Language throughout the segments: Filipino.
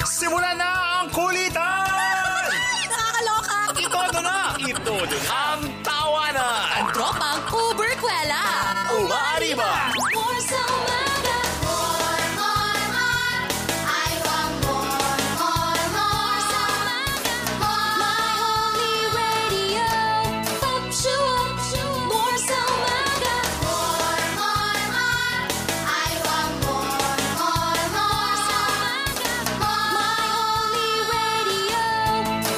Simulan na ang kulitan! Nakakaloka! Ito na! Ang tawanan! Ang tropang uberkwela! Umari ba? More sa umaga! I want more sa umaga. My only radio! Pop show! More sa umaga! I want more sa umaga. My only radio!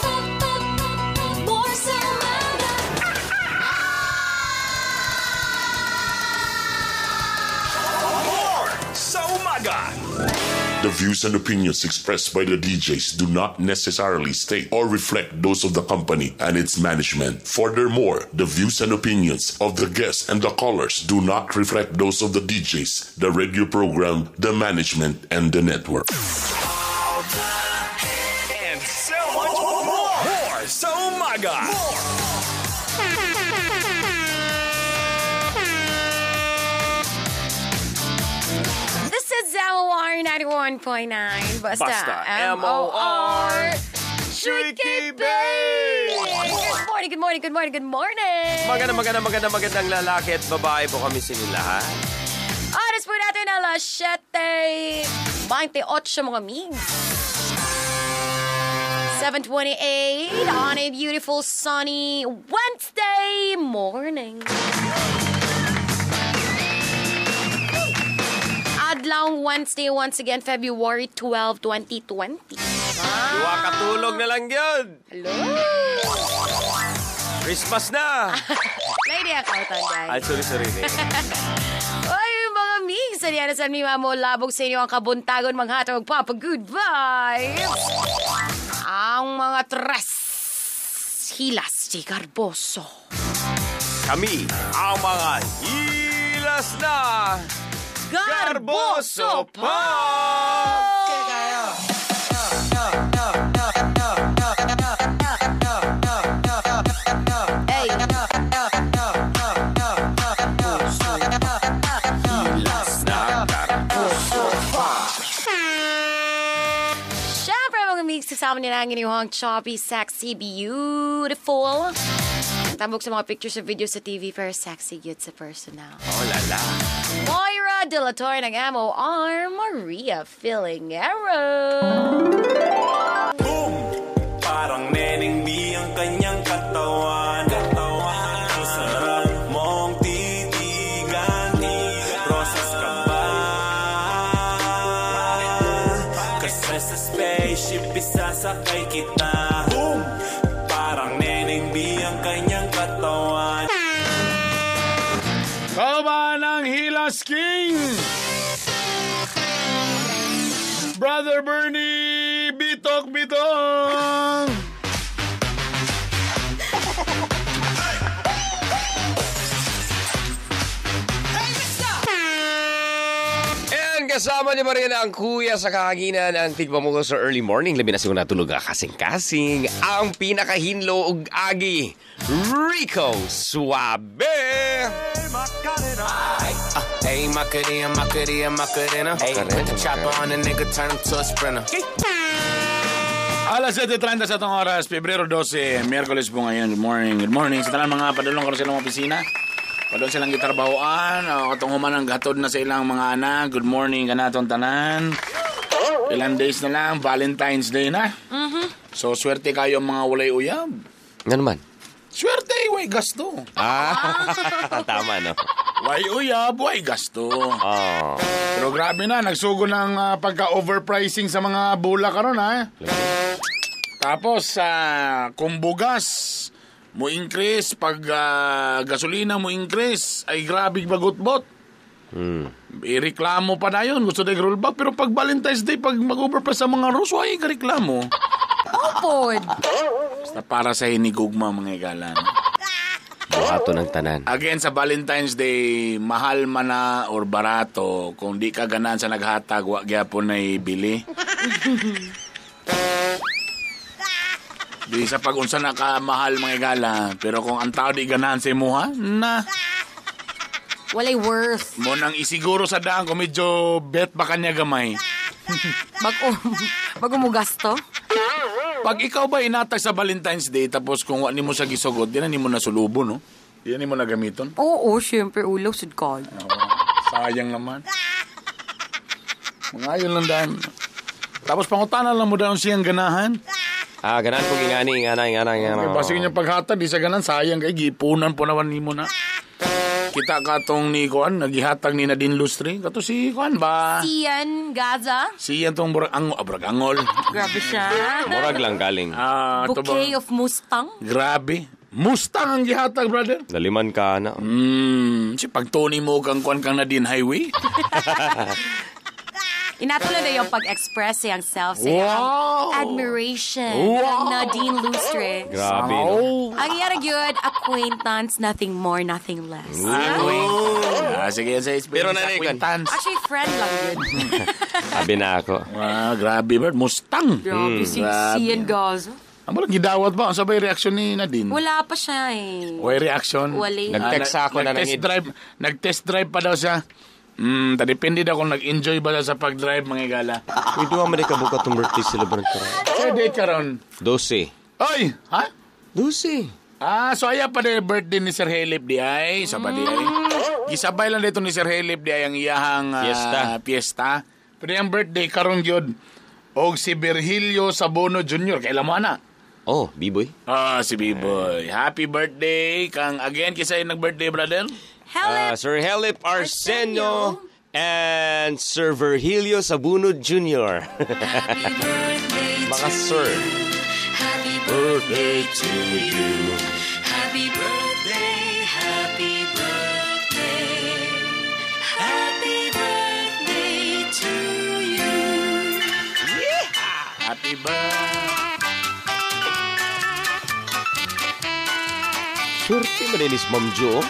Pop, more sa umaga! More sa umaga! The views and opinions expressed by the DJs do not necessarily state or reflect those of the company and its management. Furthermore, the views and opinions of the guests and the callers do not reflect those of the DJs, the radio program, the management, and the network. And so much more! More sa umaga! This is MOR 91.9. Basta, MOR. Tricky Babe! Good morning! Magandang lalaki at babae po kami sa inyong lahat. Oras po natin alas 7:28 mga migs. 7:28 on a beautiful sunny Wednesday morning. Adlawng Wednesday once again, February 12, 2020. Duwa katulog na lang yun. Hello! Christmas na. Lady Accountant, guys. Sorry. Ay, mga migs, saniyan na saan mi mamo labog sa inyo ang kabuntagon maghatag magpapa-good vibes. Ang mga tres hilas si Garboso. Kami ang mga hilas na Garboso pa! Hey! hilas na Garboso pa. Siyempre mga migs, kasama nila ang inyong choppy, sexy, beautiful. Tambok sa mga pictures at videos sa TV pero sexy yun sa personal. Oh, lala. Moira De La Torre ng MOR, Maria Filingero. Boom! Parang Neneng B ang kanyang katawan. Ang sarap mong titigan. Rosas ka ba? Kasi sa spaceship isasakay kita. Boom! Parang Neneng B ang kanyang katawan. Kauban ng Hilas King! Brother Bernie, bitok! And kasama niyo pa rin ang kuya sa kahanginan ang tigpamuko sa early morning. Labi na siguro natulog kasing-kasing. Ang pinakahinlo ug agi, Rico Suabe! Hey, Macarena. Hey, put the chopper on the nigga, turn him to a sprinter. Alas 7:30 sa itong oras, Pebrero 12, Miyerkules po ngayon. Good morning. Sa tanan mga padulong karon sa ilang opisina. Padulong silang gitrabahoan, katong human ang gatod na sa ilang mga anak. Good morning kanatong tanan. Ilang days na lang, Valentine's Day na. So, swerte kayo mga walay uyab. Ano naman? Swerte, way gasto. Tama, no? Way uyab, way gasto. Oh. Pero grabe na, nagsugo ng pagka-overpricing sa mga bula karon ha. Tapos, kung bugas mo increase, pag gasolina mo increase, ay grabe bagutbot. Ireklamo pa na yun, gusto na i-rollback. Pero pag Valentine's Day, pag mag-overprice sa mga ruso, ay ireklamo. Opod! Basta para sa hinigugma mga igalan. Buhato ng tanan. Again, sa Valentine's Day, mahal man na or barato, kung di ka ganan sa naghatag, wag gyapon na ibili. Di sa pag-unsa na ka mahal mga igala. Pero kung ang tao di ganan sa imuha, na. Walay worth. Mo nang isiguro sa daan kung medyo bet pa kanya gamay. Bago mo gasto? Pag ikaw ba inatag sa Valentine's Day, tapos kung wala mo sa gisugod, di na mo nasulubo, no? Di na mo nagamiton. Oo, syempre, ulaw, sud ka. Sayang naman. Mga yun lang daan. Tapos pangutanan lang mo daw siyang ganahan. Ganahan ko ingani. Basta yung paghatag, di sa ganan, sayang kay gipunan po naman ni mo na. Kita ka tong ni Kuan, naghihatag ni Nadine Lustre. Kato si Kuan ba? Sian Gaza. Siya tong Angol. Grabe siya. Murag lang galing. Ito ba? Bouquet of Mustang. Grabe. Mustang ang gihatag, brother. Daliman ka na. Si pagtuni mo kang Kuan kang Nadine Highway. Inatuloy na yung pag-express siyang self sa Wow! admiration Wow! ng Nadine Lustre. Grabe, no? Ang iyara good, acquaintance, nothing more, nothing less. Sige, sa Pero nanay ko. Actually, friend lang yun. Sabi na ako. Grabe, Bert. Mustang. Grabe, si Grabe. Sian Gaza. Ang walang gidawat ba? Ang sabay reaksyon ni Nadine? Wala pa siya eh. Way reaction? Wala. Nag-text ako na Nag-test drive pa daw siya. Depende daw kung nag-enjoy ba daw sa pag-drive, mga gala. Ito ang mga kabuka itong birthday celebrant ko. Sa date ka ron? 12. Oy! Ha? 12. So aya pa din birthday ni Sir Helip di ay. Sabay di ay. Gisabay lang dito ni Sir Helip di ay ang iyahang piyesta. Pero yung birthday karon gyud. Og si Virgilio Sabono Jr. Kailan mo na? Oh, B-boy. Si B-boy. Happy birthday. Kang again, kisa yung nag-birthday, brother? Helip. Sir Helip Arsenio and Sir Virgilio Sabunod Jr. Mga sir. Happy birthday to you. Happy birthday, happy birthday. Happy birthday to you. Happy birthday. Surti malinis, Ma'am Jo.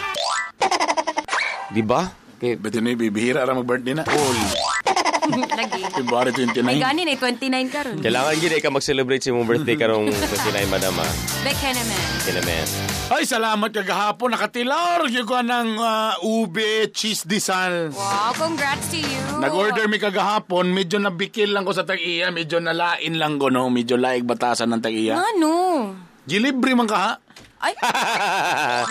Diba? Okay, ba't yun bibihira ra mag-birthday na? Lagi. February 29. May ganin eh, 29 ka ron. Kailangan gini ka mag-celebrate sa mong birthday karong 29, madama. Beke naman. Kinamen. Ay, salamat kagahapon. Nakatilaw. Yung ko ng ube cheese disal. Wow, congrats to you. Nag-order mi kagahapon. Medyo nabikil lang ko sa tag-iya. Medyo nalain lang ko, no? Medyo laig batasan ng tag-iya. Ano? Gilibre man ka, ha? Ay.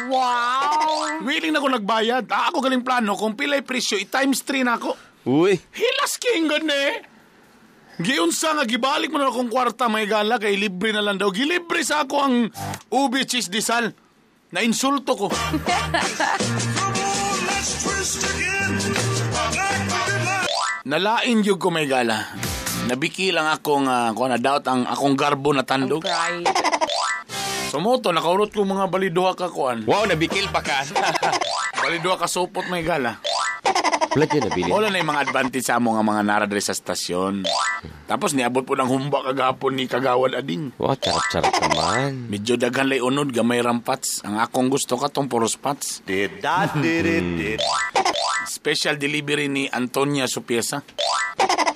Wow. Willing na ko nagbayad. Ako galing plano. Kung pilay presyo, i-times 3 na ako. Uy. Hilas king gani. Giunsa nga gibalik mo na akong kwarta may gala kay libre na lang daw. Gilibre sa ako ang ube cheese disal. Nainsulto ko. Nalain yun ko may gala. Nabiki lang akong na-doubt ang akong garbo na tandog. Right. Sumoto, nakaurot ko mga baliduha ka kuan. Wow, nabikil pa ka. Baliduha ka supot may gala. Wala yun nabili. Wala na yung mga advantage sa mo nga mga naradre sa stasyon. Tapos niabot po ng humba kagapon ni Kagawad Ading. Wow, charap-charap naman. Medyo daghan lay unod, gamay rampats. Ang akong gusto ka tong puros pats. Special delivery ni Antonia Supiesa.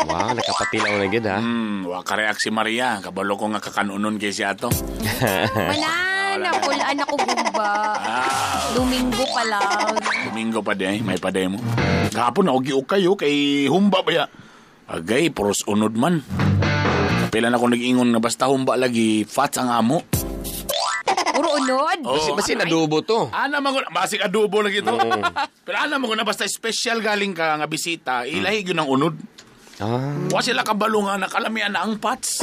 Wow, nakapatilaw na gid ha. Wakareak si Maria. Kabalo ko nga kakanunon kay siya to. Manan, napulaan ako gumba. Domingo pa lang. Domingo pa di may paday mo. Gapon na, ugi kayo kay humba ba ya? Agay, puros unod man. Kapilan ako nag-ingon nga basta humba lagi, fats ang amo. Puro unod. Basi nadubo to. Ana mo basig adobo lagi to. Pero ana mo na basta special galing ka nga bisita, ilahig yun ang unod. Wa sila kabalo nga nakalamian na ang pats.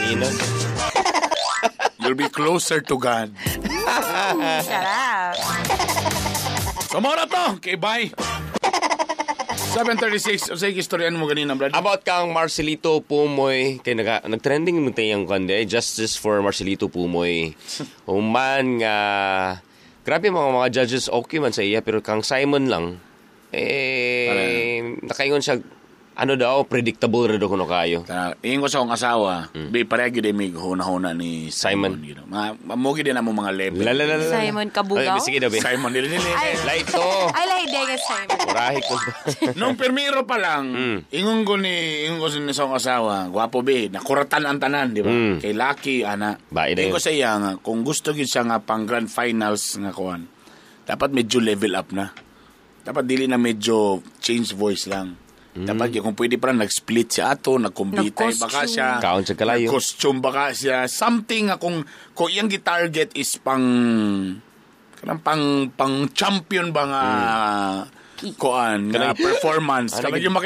Nina. You'll be closer to God. Sarap. So mora to, okay, bye. 7:36, o sige, istoryan mo ganina, Brad. About kang Marcelito Pumoy, kay nag-trending mo tayong kande, Justice for Marcelito Pumoy. Human nga, grabe mga judges, okay man sa iya, pero kang Simon lang, nakaingon siya, ano daw, predictable rin kuno kayo. Ingin ko sa akong asawa, di paregi din may huna-huna ni Simon. Mamugi din mo mga level. Simon Kabugaw? Sige daw, Simon, nili. Ay, Light to. Ay, lahi dega Simon. Murahik ko. Nung permiro pa lang, ingon ko sa akong asawa, gwapo be, nakuratan ang tanan, di ba? Kay Lucky, ana. Ingon ko sa iya nga, kung gusto gid siya nga pang grand finals nga kuhan, dapat medyo level up na. dapat dili na medyo change voice lang. Dapat kung pwede pa nag-split siya ato, nag-kumbitay baka siya. Kaon siya kalayo. Costume baka siya. Something kung iyang gitarget is pang champion ba nga kuan nga performance. Kapag yung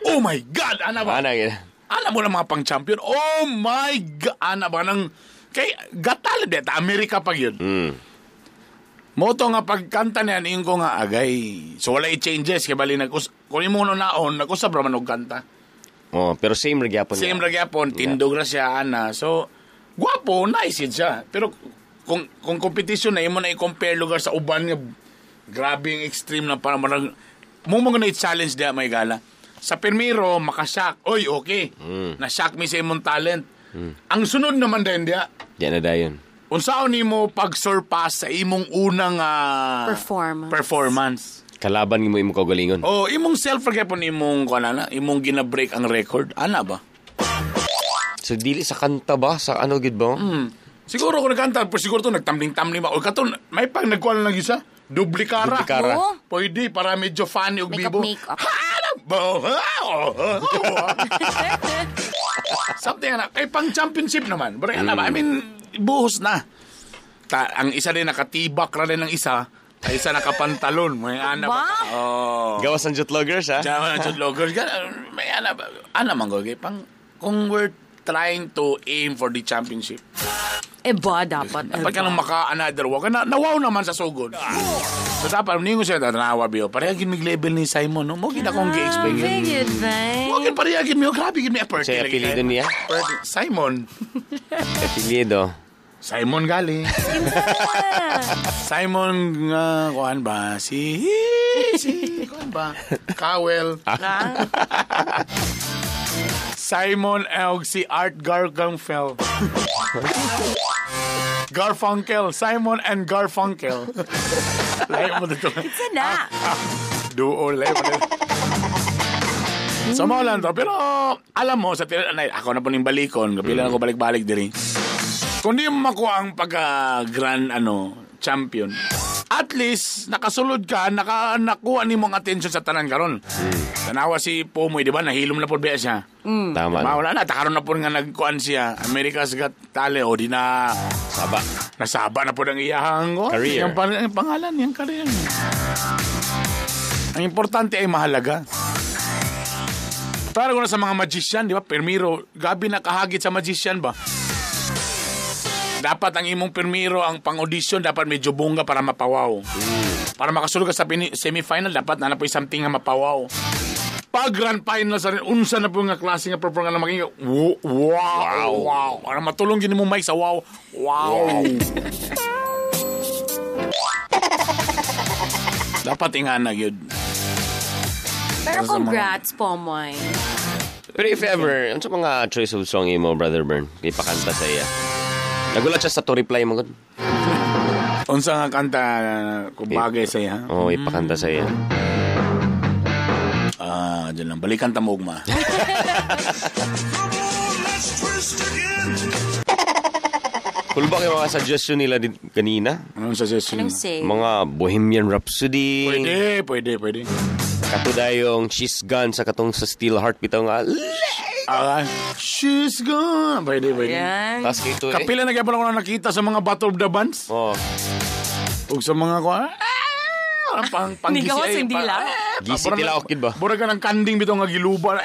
oh my God! Ana ba? Ana mo na mga pang champion. Oh my God! Ana ba nang kay gatal deta Amerika pag yun. Moto nga pagkanta niyan, yung ko nga agay. So wala i-changes, kaya bali kung yung muna naon, nag-usap naman og kanta. Oh, pero same ragyapon. Same ragyapon, tindog na siya, ana. So, guwapo, nice yun siya. Pero kung competition na, yung mo na i-compare lugar sa uban nga, grabe yung extreme na parang mo na i-challenge diya, may gala. Sa primero, makashock. Oy, okay. Na-shock me sa imong talent. Ang sunod naman din diya. Diyan na dayon. Unsaon nimo pag-surpass sa imong unang performance? Kalaban mo imong kaugalingon. Oh, imong self-forget imong imong gina-break ang record. Ana ba? So dili sa kanta ba? Sa ano gid ba? Siguro kung nagkanta, pero siguro to nagtamling-tamling ba. O katon, may pag nagkuhan lang isa. Dublikara. Oh. Pwede, para medyo funny og bibo. Make-up. Something na. Kay pang championship naman. Pero ba? I mean, buhos na. Ang isa din nakatibak na rin ng isa. Ang isa nakapantalon. May ana ba? Oh. Gawas ang jutloggers, ha? Gawas ang jutloggers. May ana ba? Ana man gagay. Kung we're trying to aim for the championship. Ba, dapat. Dapat ka nang maka-another walk. Nawaw naman sa sugod. So dapat, hindi ko siya nawa, Bio. Parehagin mig-level ni Simon, no? Mugin akong gi-explain. Very good, man. Mugin parehagin mo. Grabe, gin may aperte. Siya apelido niya? Simon. Apelido. Simon gali. Simon, kuhan ba? Kuhan ba? Cowell. Simon og si Art Garfunkel. Garfunkel. Simon and Garfunkel. Layo mo dito. It's na. Duo, layo mo dito. So, mo lang to. Pero, alam mo, ako na po ning balikon. Kapila ako balik-balik diri. Kung di mo makuha ang pagka-grand champion, at least, nakasulod ka, nakuha ni mong attention sa tanan karon. Tanawa si Pomoy, di ba? Nahilom na po ba siya? Tama. Wala na, takaroon na po nga nagkuhan siya. America's Got Talent, o di na... Saba. Nasaba na po ng iyahang career. Yung pangalan, yung career. Ang importante ay mahalaga. Para kung sa mga magician, di ba? Permiro, gabi nakahagit sa magician ba? Dapat ang imong permiro, ang pang-audition, dapat medyo bunga para mapawaw. Para makasulog ka sa semifinal, dapat na po something nga mapawaw. Pag grand final sa rin, unsa na po nga klase nga perform nga na maging wow. Para matulong gini mo mic sa wow. Wow. Dapat ingana yun. Pero congrats, Pomoy. Pero if ever, ano sa mga choice of song mo, Brother Bern? Ipakanta sa iya. Nagulat siya sa to reply mo. Unsa nga kanta kung bagay sa iya? Oo, ipakanta sa iya. Diyan lang. Balikan tamugma. Cool ba kayo mga suggestion nila kanina? Anong suggestion? Anong say? Mga Bohemian Rhapsody. Pwede. Kato dayong She's Gone sa katong sa Steel Heart bitaw nga. She's gone. Pwede. Yan. Tapos kito Kapila na kaya pala ko na nakita sa mga Battle of the Bands. Oh. O sa mga Hindi ka was hindi lang. Gisi tilaok kid ba? Bura ka ng kanding bitaw nga giluba.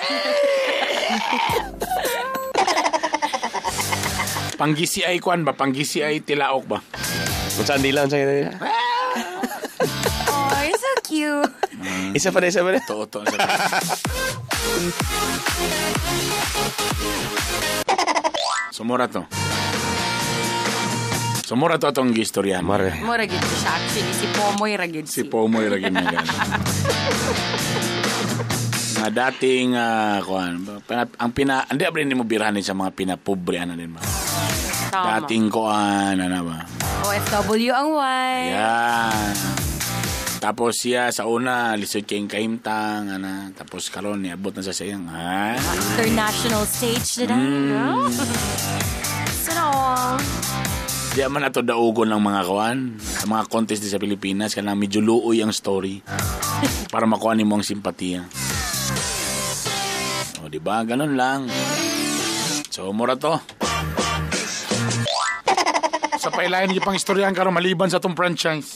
Panggisi ay kwan ba? Panggisi ay tilaok ba? Kung saan dilan sa nila. Oh, you're so cute. Isa pa na. Toto. Sumura to atong gistoryan. Mare. Mo ragid siya. Actually, si Pomoy ragid Si Pomoy ragin na gano'n. Nga dating, hindi abrin mo birahanin sa mga pinapobre, din ba? Tama. Dating ba? OFW ang wife. Yan. Tapos siya sa una, lisod kayong kaimtang, tapos karon niabot na sa sayang, International stage na So, Di man ato daugon ng mga kawan sa mga contest di sa Pilipinas, kaya medyo luoy ang story. para makuha ni mo ang simpatiya. O, di ba? Ganun lang. So, mura to. Sa pailayan niyo pang istoryahan karon maliban sa tong franchise.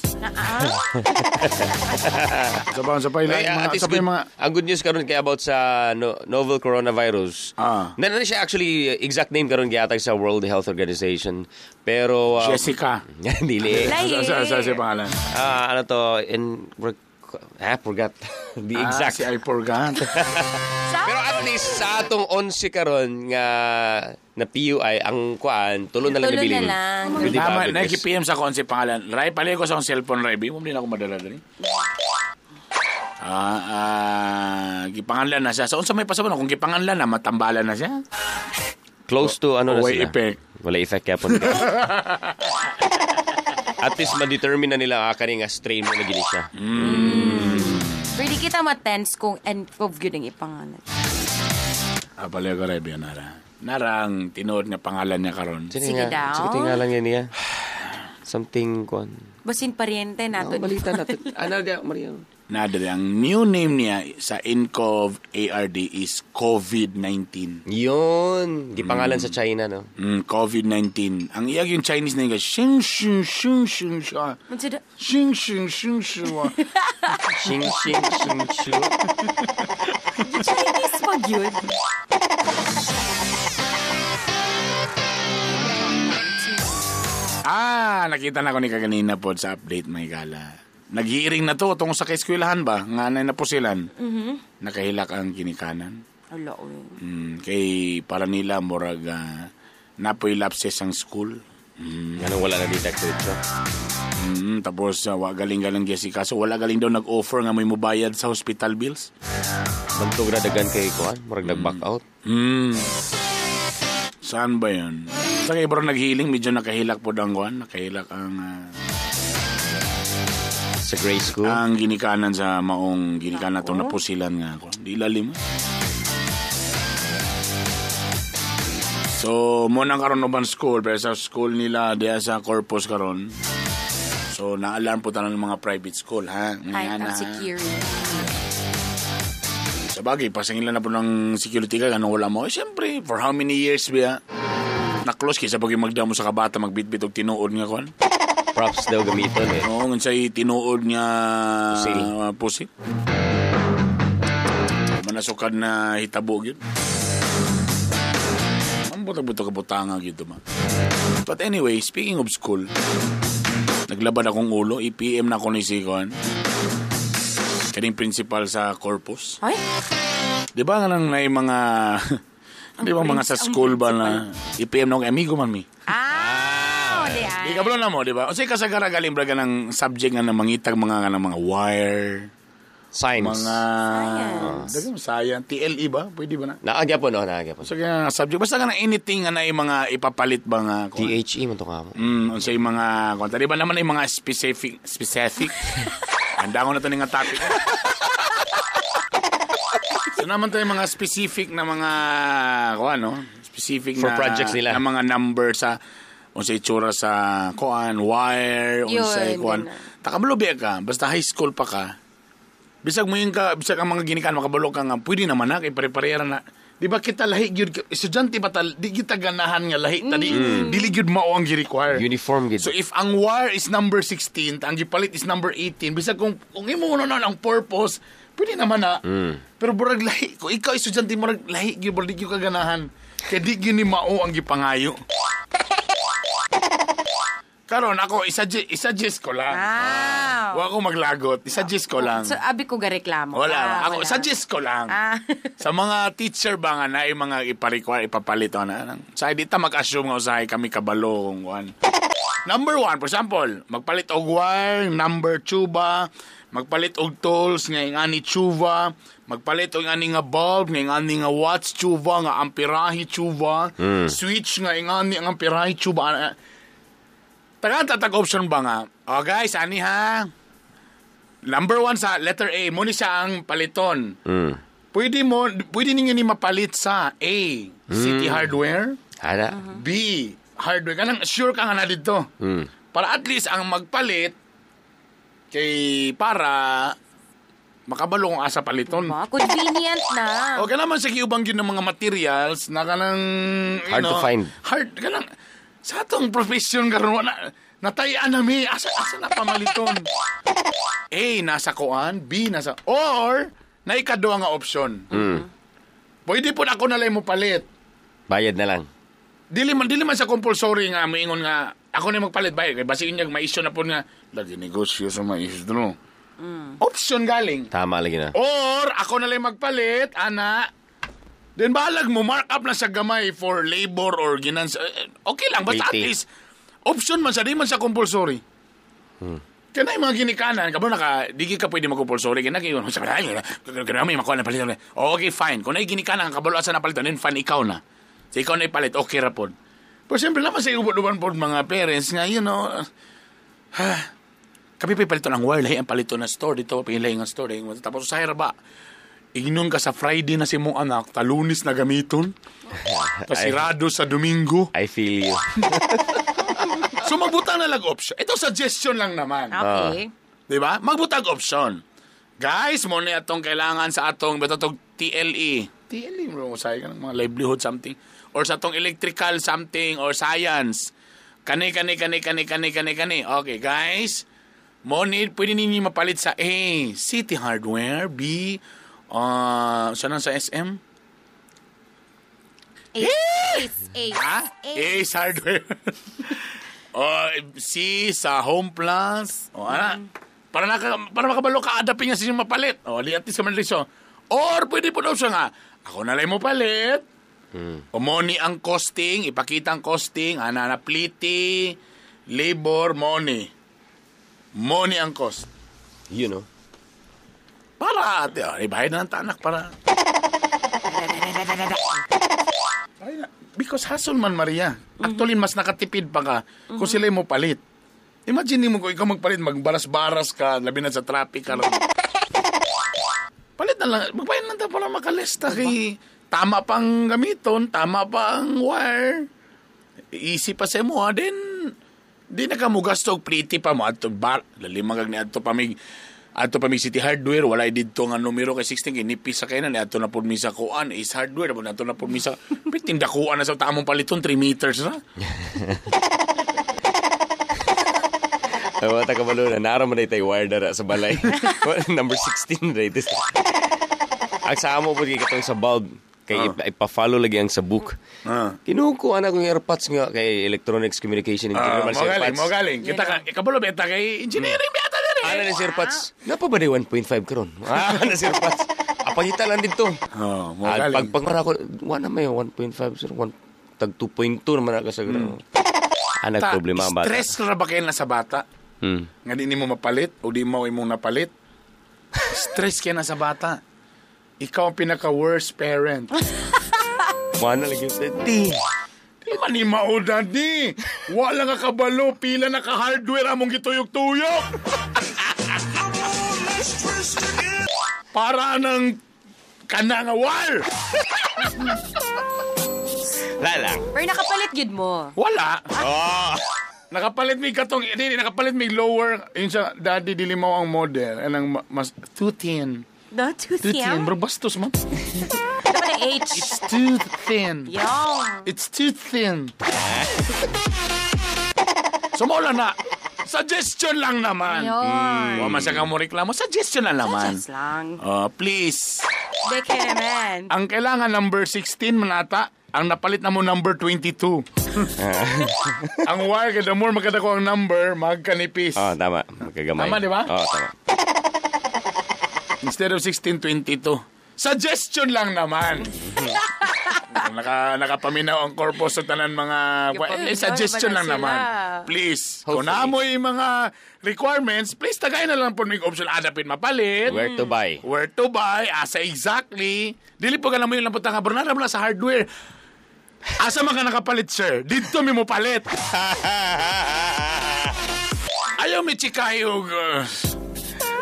Sa pailayan At least sa mga ang good news karon kay about sa novel coronavirus. Nan siya actually exact name karon giatag sa World Health Organization. Pero Jessica. dili. Sa pangalan. Ano to forgot the exact. I forgot. Pero at least sa atong 11 karon nga na PUI ang kuan tulo na lang nabili. Pwede ba? Tama, nag-PM sa konse pangalan. Ray, pali ko sa akong cellphone, Ray. Mo din ako madala dali. Gipanganlan na siya. So, unsa may pasabon kung gipanganlan na, matambalan na siya. Close to ano na sila. Effect. Wala effect kaya po. At least ma-determine na nila kani nga strain mo na gini siya. Pwede kita ma-tense kung NCOV yun ang ipangalan. Pali ko, Ray, Nara. Narang tinuod nga pangalan niya karon. Sige daw. Sige tingalan niya niya. Something kuan. Basin pariente nato. Balita natin. Ano dia Maria? Nadali, ang new name niya sa NCOV ARD is COVID-19. Yun. Gipangalan sa China, no? COVID-19. Ang iyag yung Chinese name nga, Xing Xing Xing Xing Xia. Xing Xing Xing Xia. Xing Xing Xing Xia. Chinese pag yun. Nakita na ko ni kaganina po sa update, may gala. Nag-hearing na to tungkol sa kaeskwelahan ba? Nga na napusilan. Nakahilak ang kinikanan. Ala, Kay para nila, murag napoy lapses ang school. Anong wala na detected siya? Tapos, galing-galing Jessica. So, wala galing daw nag-offer nga may mubayad sa hospital bills. Bantog na dagan kay kuan, murag nag-back out. Saan ba yun? Sa kay bro nag-healing, medyo nakahilak po ang kuan. Nakahilak ang... sa grade school? Ang ginikanan sa maong ginikanan to napusilan nga ako. Di lalim. So, muna karon uban school, pero sa school nila, diya sa Corpus karon. So, na-alarm po tayo ng mga private school, ha? Ay, ang security. Sa bagay, pasangin na po ng security ka, ganun wala mo. Siyempre, for how many years ba? Na-close kaysa pag magdamo sa kabata, magbitbit og tinuod nga kon. Props daw gamiton eh. Oo, ngansay tinuod nga pusil. Manasukad na hitabo yun. Ang buta-buta kabutanga gitu ma. But anyway, speaking of school, naglabad akong ulo, i-PM na ako ni Sikon. Kaning principal sa Corpus. Ay? Di ba nga nang na mga... Di ba mga sa school ba na i-PM na ako, amigo man mi. Di kabalo na mo, di ba? O say kasagara galing braga ng subject nga na mangitag mga wire. Science. Mga... Science. TLE ba? Pwede ba na? Naagyapon, no? Naagyapon. So kaya subject. Basta ka na anything nga na yung mga ipapalit ba nga? THE man to ka mo. Sa yung mga... Di ba naman yung mga specific? Handa ko na ito nga topic. So naman tayo mga specific na mga... Specific for na... projects nila. Na mga number sa... Unsay itsura sa wire, unsay kuan. Takabalobi ka, basta high school pa ka. Bisag mo yung bisag ang mga ginikan makabalo ka nga, pwede naman na kay pare-parehara na. Di ba kita lahi gyud estudyante ba di kita ganahan nga lahi tadi dili gyud mao ang gi-require. Uniform gid. So if ang wire is number 16, ang gipalit is number 18, bisag kung imo na ang purpose, pwede naman na. Pero burag lahi, kung ikaw estudyante mo lahi gyud di gyud ka ganahan. Kay di gyud ni mao ang gipangayo. Karon ako isa-suggest ko lang. Wa ako maglagot, isa-suggest ko lang. So abi ko gareklamo. Wala. Ako suggest ko lang. Sa mga teacher ba nga na yung mga ipa-require, ipapalit na. Sa di ta mag-assume nga usahay kami kabalo kung kuan. Number 1, for example, magpalit og wire, number tuba, magpalit og tools nga ingani tuba, magpalit og ani nga bulb, nga ingani nga watts tuba, nga amperahe tuba, switch nga ingani ang amperahe tuba. Tagatag option ba nga? O guys, ani ha? Number 1 sa letter A, muna siya ang paliton. Pwede ninyo ni mapalit sa A, City Hardware. B, hardware. Kanang sure ka nga na dito. Para at least ang magpalit kay para makabalo kung asa paliton. Convenient na. O ka naman sa giubang yun ng mga materials na kanang Hard to find. Hard kanang sa atong profession karon natayaan nami asa na pamaliton. A nasa kuan, B nasa or na ikaduha nga option. Pwede po ako na lang mo palit. Bayad na lang. Dili man sa compulsory nga moingon nga ako na magpalit bayad kay basi niya may issue na po nga lagi negosyo sa mga issue no. Option galing. Tama lagi na. Or ako na lang magpalit ana. Then balag mo mark up na sa gamay for labor or ginans. Okay lang basta at 80. least option man sa di man sa compulsory. Kanay mga ginikanan kamo digi ka pwede mag-compulsory kinaki sa may makuha na palit. Okay fine. Kung ay ginikanan kabalo asa na palitan then fine ikaw na. So ikaw na ipalit, okay ra pod. Pero siyempre naman sa ubod-uban pod mga parents nga, kami pa palito ng wire, ang palito na store dito, pilay ng store. Tapos sa ba, ignon ka sa Friday na si mong anak, talunis na gamiton, pasirado sa Domingo. I feel you. So magbutang na lang option. Ito suggestion lang naman. Okay. Diba? Magbutang option. Guys, mo na itong kailangan sa atong TLE. TLE mo sa mga livelihood something. Or sa itong electrical something or science. Kani. Okay, guys. Pwede ninyo mapalit sa A, City Hardware. B, saan sa SM? Ace. Ace Hardware. C, sa Home Plus. Para makabalo ka, adapin niya sa inyong mapalit. Di at least ka man liso. Or pwede po daw siya nga, ako na lang mo palit. Money ang costing, ipakita ang costing, pliti, labor, money. Money ang cost. You know. Para, ibayad na ng tanak para. Because hassle man, Maria. Actually, mas nakatipid pa ka kung sila mo palit. Imagine mo kung ikaw magpalit, magbaras-baras ka, labi na sa traffic ka. Palit na lang, magbayad lang tayo para makalesta kay tama pang gamiton, tama pang wire. Easy pa sa mo, then di na ka mo gasto pliti pa mo ato bar lalimagag ni ato pa mig City Hardware wala didto nga numero kay 16 kay nipis sa kay na ato na pud mi sa kuan is hardware mo ato na pud mi sa pitinda kuan na sa tamong paliton 3 meters na. Wata ka balo na naram na itay wire dara sa balay. Number 16 right this. Ang sa amo pud kay katong sa bulb kay ipa-follow lagi ang sa book. Kinukuha na kong AirPods nga kay Electronics Communication Engineer. Mo galing. Kita ka, ikabalo beta kay engineering beta diri. Ano na si AirPods? Napa ba 1.5 karon? Na si AirPods. Apangita lang dito. Mo galing. Pagpangara ko, wala may 1.5 sir, tag 2.2 naman ako sa anak problema ang bata. Stress na ba kayo na sa bata? Nga di mo mapalit o di mo imong napalit? Stress kayo na sa bata. Ikaw ang pinaka-worst parent. Wala lagi yung daddy. Di man ni mao, daddy. Wala nga kabalo, pila na ka-hardware among gituyok-tuyok. Para ng kana nga wire. Lala. Pero nakapalit yun mo. Wala. Nakapalit mi katong, nakapalit mi lower. Yun siya, daddy, dili mo ang model. Anong mas, too thin. The too thin? Bro, bastos man. Dapat na H. It's too thin. Yung. It's too thin. So, mawala na. Suggestion lang naman. Yun. Huwag masya ka mo reklamo. Suggestion lang naman. Just lang. Please. Deke naman. Ang kailangan number 16 manata. Ang napalit na mo number 22. Ang wire, kada more magkada ko ang number, magkanipis. Tama. Magkagamay. Tama, di ba? Tama. Instead of 16, 22. Suggestion lang naman. Nakapaminaw ang corpus sa tanan mga... suggestion lang naman. Please. Kung naamoy mga requirements, please tagay na lang po ng option. Adapin mapalit. Where to buy. Where to buy. Asa exactly. Dili po ka lang mo yung lampot nga. Bernardo mo sa hardware. Asa man ka nakapalit, sir? Dito mi mo palit. Ayaw mi chikayo.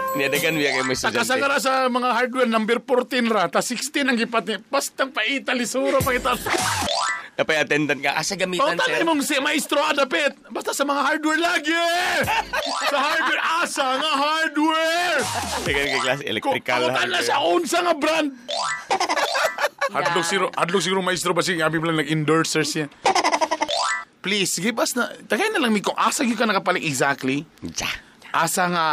Niadagan mo yung may estudyante. Sakasagara sa mga hardware, number 14 ra, ta 16 ang gipat niya. Bastang paita, lisuro, pakita. Napay attendant ka. Asa gamitan, Tanay sir? mong si maestro adapit. Basta sa mga hardware lagi. Sa hardware, asa nga hardware. Sige, class, electrical. Kamutan na sa unsa nga brand. Hadlok siguro maestro ba siya. Abi lang nag-endorser siya. Please, give us na. Tagay na lang mi kung asa gyud ka nakapaling exactly. Asa nga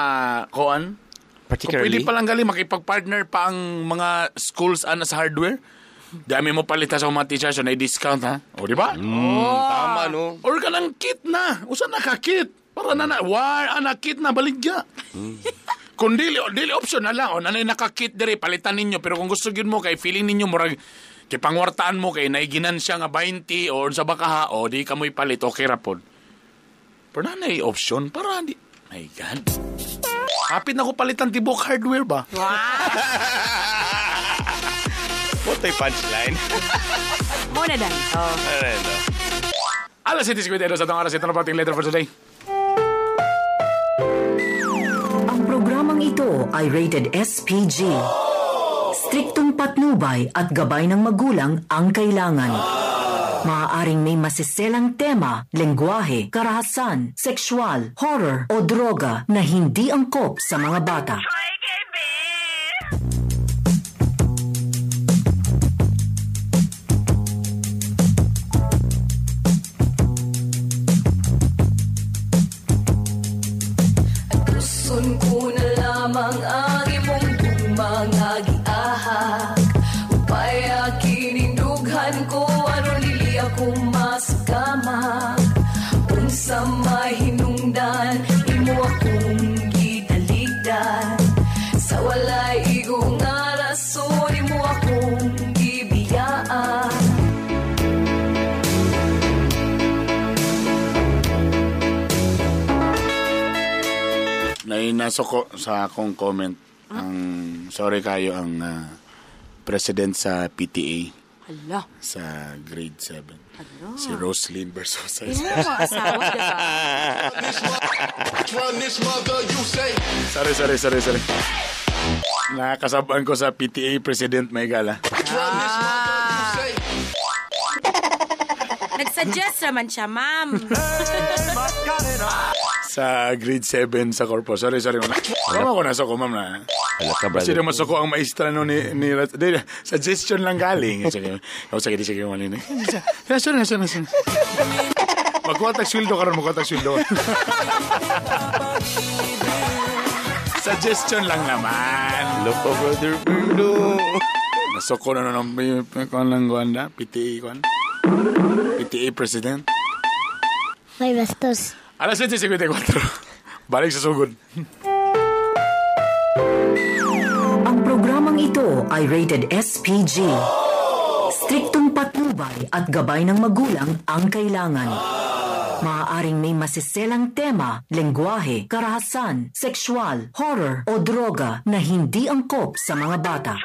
kuan. Kung Particularly? pwede palang gali makipag-partner pa ang mga schools ana sa hardware. Dami mo palita sa mga teacher so na-discount ha. O di ba? Tama, no? Or ka ng kit na. Usa na ka kit. Para na kit na baligya. Kung dili option na lang. O nanay nakakit diri palitan ninyo. Pero kung gusto gyud mo kay feeling ninyo murag kay pangwartaan mo kay naiginan siya nga 20 o sa baka o di ka mo'y palit okay ra pod. Pero nanay option para di. My God. Hapit na ko palitan tibok hardware ba? What a punchline. Muna dan. Alas 7:52 sa itong oras ito na pating letter for today. Ang programang ito ay rated SPG. Striktong patnubay at gabay ng magulang ang kailangan. Maaaring may masiselang tema, lengguwahe, karahasan, sexual, horror o droga na hindi angkop sa mga bata. Gusto ko na lamang ang imong bumangagiahak upay akining dughan ko ano lili ako maskamag unsa mahinungdan imo akong gidaligdan sa walay igong nga rason imo akong gibiyaan. Nasoko sa akong comment ang sorry kayo ang president sa PTA Hala. sa grade 7. Hala. Si Roslyn Versosa. Imo mga asawa ka sa. Sorry. Nakakasabaan ko sa PTA president may gala. Nagsuggest naman siya, ma'am. Sa grade 7 sa Corpo. Sorry. Mama ko nasa ko, ma'am na. Alam ka, Kasi brother. naman ko ang maestra no ni suggestion lang galing. Sige, sige malin. Sorry. Magkuha tag sweldo karon, Suggestion lang naman. Love ka, brother Bruno. Nasoko na nung kuan lang guanda, PTA kuan. PTA president. May bastos. Alas 7:54. Balik sa sugod. Ang programang ito ay rated SPG. Striktong patnubay at gabay ng magulang ang kailangan. Maaaring may masiselang tema, lengguwahe, karahasan, sexual, horror o droga na hindi angkop sa mga bata.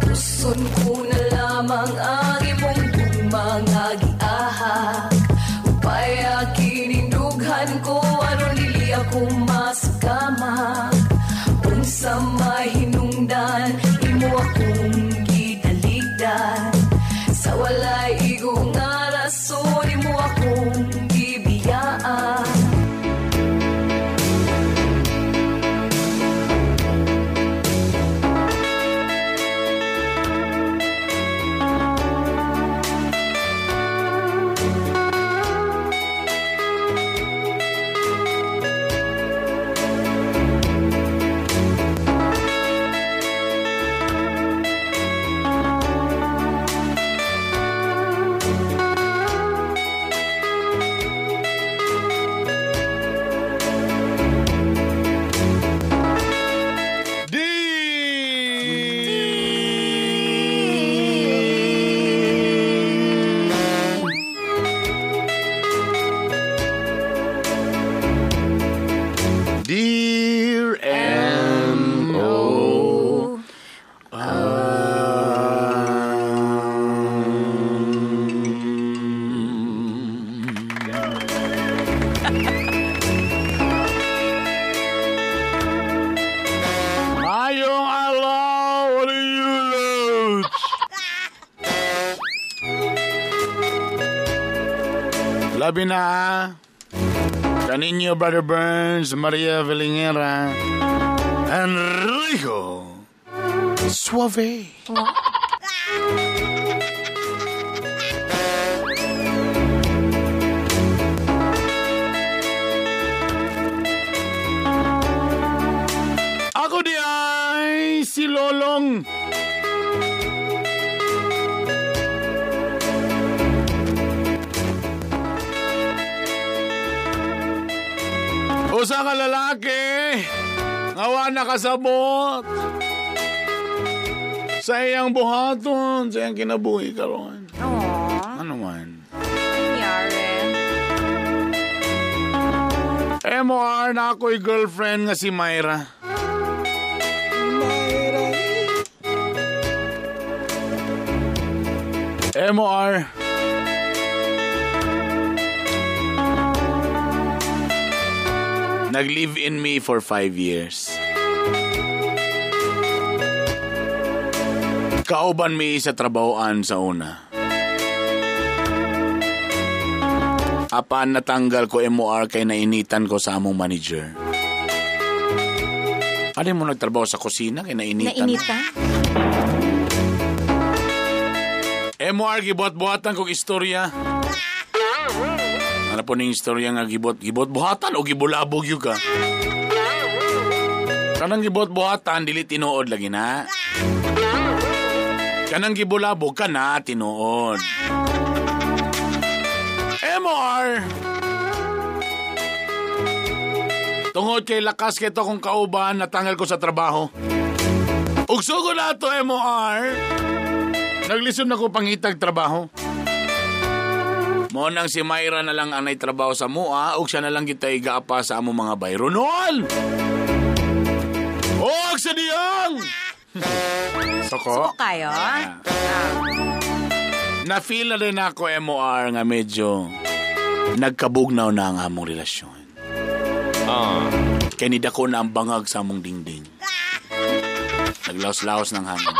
Gusto ko na lamang ang imong bumangagiahak upay akining dughan ko ano lili ako maskamag unsa mahinungdan imo akong gidaligdan sa walay igong nga rason imo akong gibiyaan. Labi na. Kaninyo, Brother Burns, Maria Velingera, and Rico Suave. Ako di ay si Lolong. Usa ka lalaki, ngawa nakasabot sa iyang buhaton, sa iyang kinabuhi karon. Aww. Ano man? Yare. MOR na ako'y girlfriend nga si Myra. MOR. Nag-live in me for 5 years. Kauban mi sa trabahoan sa una. Apan natanggal ko MOR kay nainitan ko sa among manager. Ano mo nagtrabaho sa kusina kay nainitan? Nainita? MOR gibot-buhatan kong istorya. Ano po ning istorya nga gibot-buhatan o gibulabog yung ka? Kanang gibot-buhatan, dili tinuod lagi na. Kanang gibulabog ka na, tinuod. MOR! Tungod kay lakas kito kong kauban, natanggal ko sa trabaho. Ugsugo na to, MOR! Naglisod na ko pangitag trabaho. Mo nang si Myra na lang ang naitrabaho sa mua, ug siya na lang kita igaapa sa among mga bayro noon. Og sa diyang! Soko? Suko kayo? Na-feel na rin ako, MOR, nga medyo nagkabugnaw na ang among relasyon. Kaya nidako na ang bangag sa among dingding. Naglaos-laos ng hangin.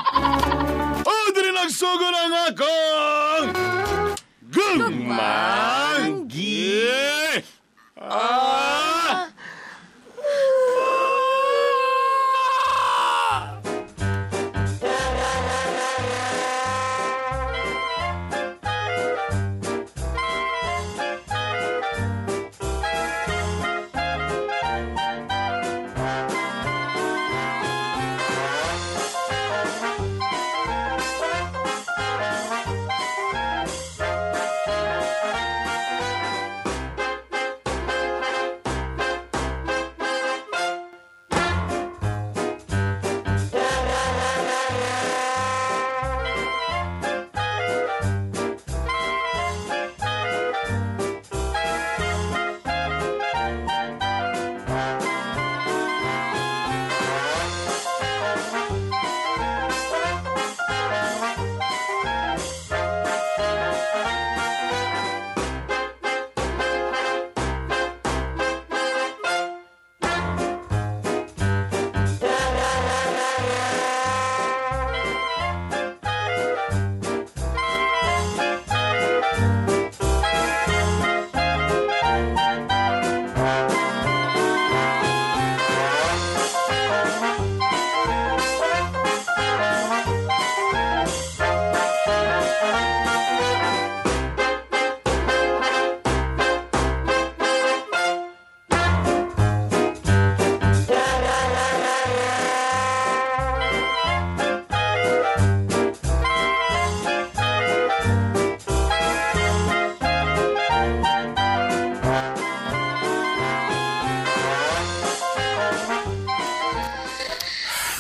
Oh, dili nagsugo na nga akong gumanggi!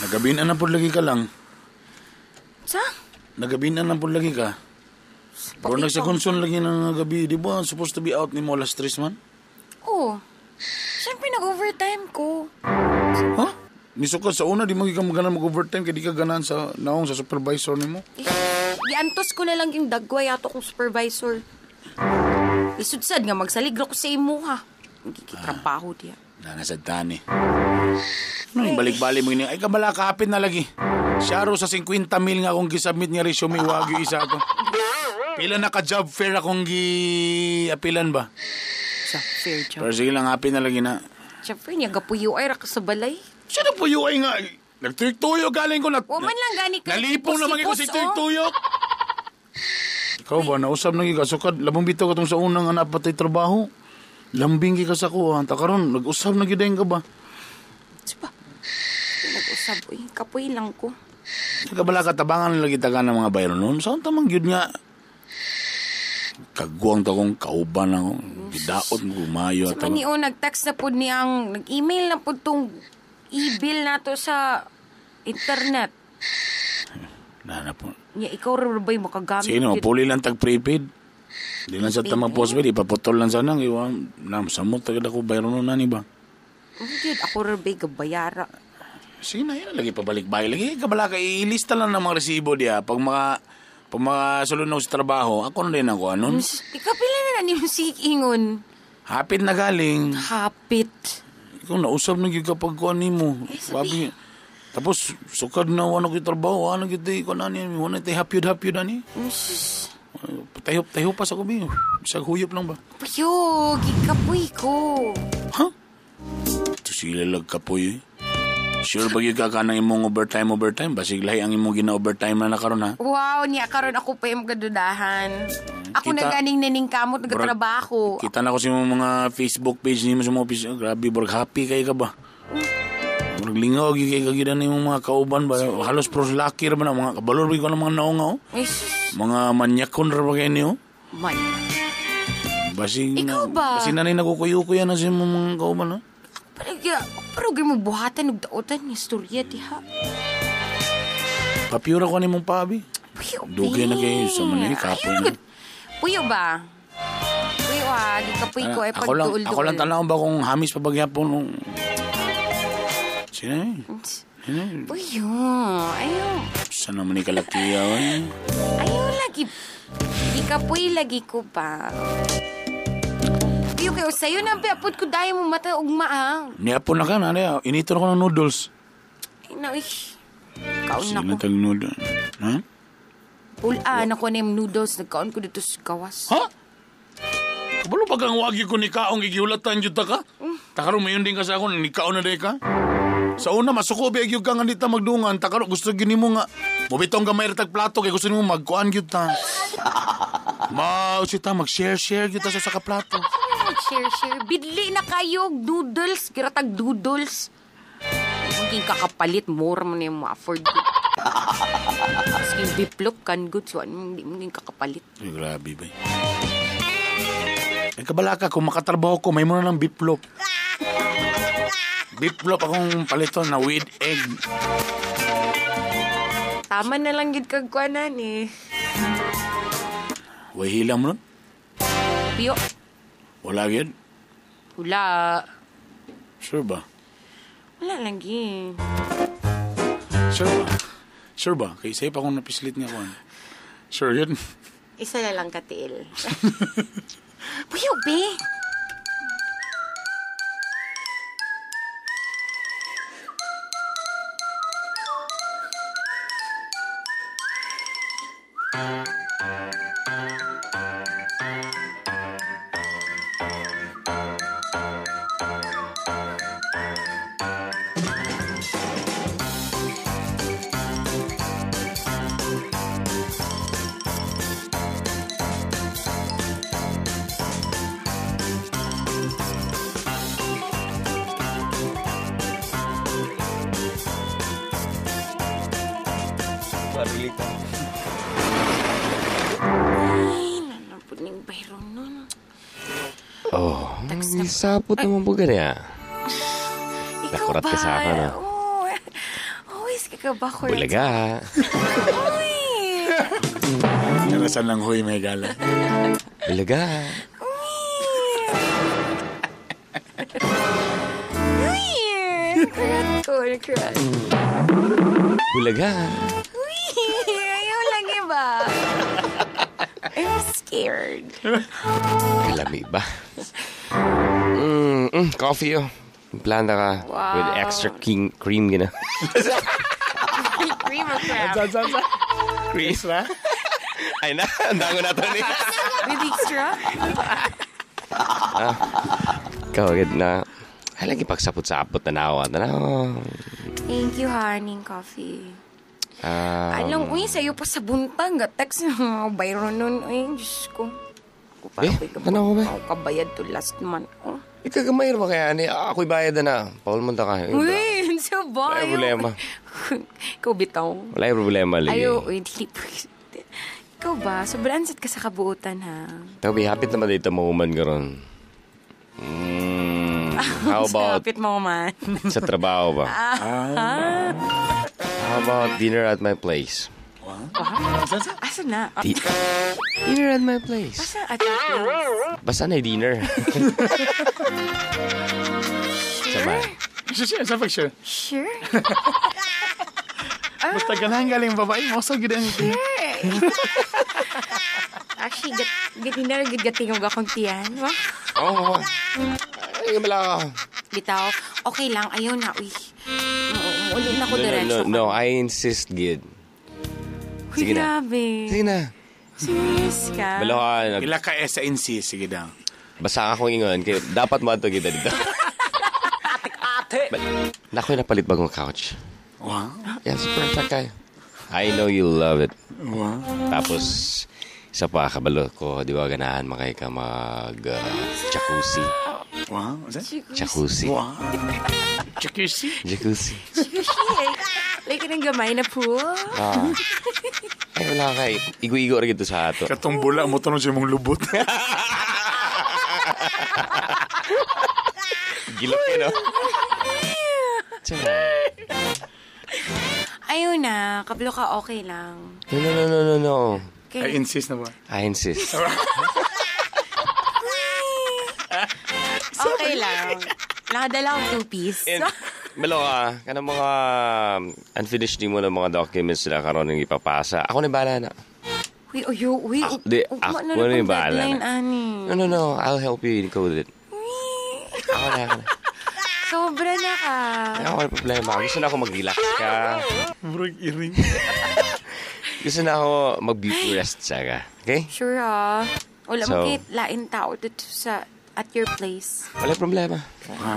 Nagabinan na po lagi ka lang. Sa? Nagabinan na po lagi ka. Pero nagsakonson lagi ng gabi. Di ba supposed to be out ni mo last 3 man? Oo. Siyempre nag-overtime ko. Ha? Nisukad sa una, di mo ikaw maganan mag-overtime kaya di ka ganan sa naong sa supervisor ni mo? Giantos ko na lang yung dagway ato kong supervisor. Isudsad nga magsaligro ko sa imo ha. Magkikitrabaho diya. Nanasad tani. Nung balik-balik mo yun, ay kabala kapit na lagi. Siya ro sa 50,000 nga akong gisubmit nga resume, wag yung isa to. Pila na ka-job fair akong gi-apilan ba? Sa fair job. Pero sige lang, happy na lagi na. Siyempre, niya gapuyo ay raka sa balay. Siya na po yung ay nga. Nagtuyok-tuyok galing ko. Waman lang gani ka. Nalipong naman ko si Pusipos, tuyok-tuyok. Ikaw ba, nausap na gigasukad. Labang bitaw ka tong sa unang anak patay trabaho. Lambing ka sa kuha. Takaroon, nag-usap na gidayin ka ba? Sipa, nag-usap. Uy, kapoy lang ko. Kabala katabangan nila kita ka ng mga bayro noon. Saan tamang yun nga? Kaguang ta kong kauban ako. Gidaot mo gumayo. Si Manio, nag-text na po niyang, nag-email na po itong e-bill na to sa internet. Nana po. Niya, ikaw rin ba yung makagamit? Sino? Puli lang tag-prepaid. Di lang sa tamang postpaid. Ipaputol lang sana. Samot tagad ako bayro noon na ni ba? Hindi, ako rin ba yung gabayara? Sige na, yun lagi pabalik-balik. Lagi kabala ka, ilista lang ng mga resibo diya. Pag mga sulod na sa trabaho, ako na rin ako. Anon? Ikapila na na yung sikingon. Hapit na galing. Hapit. Ikaw nausap na yung kapag kuha ni mo. Babi. Tapos, sukad na wala ko yung trabaho. Wala ko yung kuha niya. Wala tayo hapyod-hapyod na niya. Tayo pa sa kubi. Isang huyop lang ba? Puyo, gikapoy ko. Ha? Ito sila lang kapoy eh. Sure ba yung kakanang imong overtime? Basig lahi ang imong gina-overtime na nakaroon ha? Wow, niya karon ako pa yung gadudahan. Ako na ganing naning kamot, nagatrabaho. Kita na ko sa mga Facebook page ni mo sa mga office. Grabe, borg happy kayo ka ba? Borg lingaw, kagida na yung mga kauban ba? Halos pros lucky ra ba na? Mga kabalor ko ng mga naungaw. Mga manyakon ra ba kayo niyo? Man. Basig ikaw ba? Basig na nagkukuyo-kuya na sa mga kauban ha? Pero mo buhatan, nagdaotan niya storya diha. Papyura ko ni mong pabi. Dugay na kayo sa manay, kapoy na. Puyo ba? Puyo di kapoy ko ay pagduol-duol. Ako lang tanaw ba kung hamis pa bagyapon nung... Sino Puyo, ayaw. Saan naman ni kalakiyaw eh? Ayaw lagi. Di kapoy lagi ko pa. Puyo kayo, sa'yo na piapod ko dahil mo mata ugma Niapon na ka na, inito na ko ng noodles. Ay na, kaon na ko. Sino tag noodles? Ha? Pulaan ako na yung noodles, nagkaon ko dito sa gawas. Ha? Kabalo pag ang wagi ko ni kaong gigiulatan yun ta ka? Takaro mayon din ka sa ako, ni kaon na day ka? Sa una, masuko biyag yung ka nga dita magdungan, takaro gusto gini mo nga. Mubitong gamay retag plato, kaya gusto mo magkuhan yun ta. Sita, mag-share yun ta sa kaplato. Share. Bidli na kayo, noodles, giratag noodles. Maging kakapalit, more mo na yung ma-afford ko. Kasi biplop kan good, so hindi mo yung kakapalit. Ay, grabe ba? Ay, kabala ka, kung makatrabaho ko, may muna ng biplop. Biplop akong palito na with egg. Tama na lang yun kagkuanan eh. Way hilang mo nun? Piyo. Wala yun? Wala. Sure ba? Wala lang yun. Sure ba? Kaya sa'yo pa akong napislit niya ko. Sure yun? Isa na lang katil. Puyo, be. Marilita. Ay, nanapod ng bayrong nun. Oh, isapot naman po ganyan. Ikaw Nakurat ba? ka sa akin, ha? Always ka ba? Bulaga. Uy! Narasan lang huy, may gala. Bulaga. Uy! Kurat. Bulaga. Uy! Ayaw lang iba. I'm scared. Kalami ba? Coffee, oh. Planta ka. Wow. With extra cream, gina. Cream or crap? Cream na? Ay na, andango na to ni. With extra? Ikaw agad na. Ay lagi pagsapot-sapot na nawa. Thank you, honey, coffee. Alam Alam, sa'yo pa sa buntag. Text na bayro nun. Ay, Diyos ko. ano ko ba? Ako kabayad to last month. Oh. Ikagamay ba kaya ni? Ako'y bayad na. Paul Monta ka. Uy, sa Wala yung problema. Ikaw bitaw. Wala yung problema, Ligi. Ayaw, dili po. Ikaw ba? Sobrang ansat ka sa kabuutan, ha? Tabi, hapit naman dito mahuman ka ron. How about Sapit mo man. sa trabaho ba? How about dinner at my place? Asa na? Dinner at my place. Asa at your place? Basta na dinner. Sabay. Sa picture. Sure? Basta ganahan galing babae mo sa gidang ito. Actually, gating na gating yung akong tiyan. Oo. Ay, malaka. Bitaw, okay lang. Ayaw na. Uy. Ulit na ko diretso. No, I insist, Gid. Sige na. Grabe. Sige na. Serious ka? Balo ka. Ila ka sa NC, sige daw. Basta akong ingon. Dapat mo ito kita dito. Ate. Nako'y napalit bagong couch. Wow. Yes, perfect kayo. I know you love it. Wow. Tapos, isa pa, kabalo ko, di ba ganahan makay ka mag-jacuzzi. Wow. Jacuzzi. Wow. Jacuzzi? Jacuzzi. Like ka ng gamay na pool? Ay, wala kay. Igo-igo rin ito sa ato. Katong bula mo tanong siya mong lubot. Gilok yun, no? Tsaka. Ayaw na. Kablo ka okay lang. No. I insist na ba? I insist. Okay lang. Nakadala akong 2-piece. Malo ka, kanang mga unfinished mo ng mga documents na karon ng ipapasa. Ako na bahala na. Uy. Ako na yung bahala na. No. I'll help you encode it. Ako na. Sobra na ka. Ako na problema. Gusto na ako mag-relax ka. Murag iring. Gusto na ako mag-beauty rest ka. Okay? Sure, ha? Wala So- makit lain tao dito at your place. Wala problema.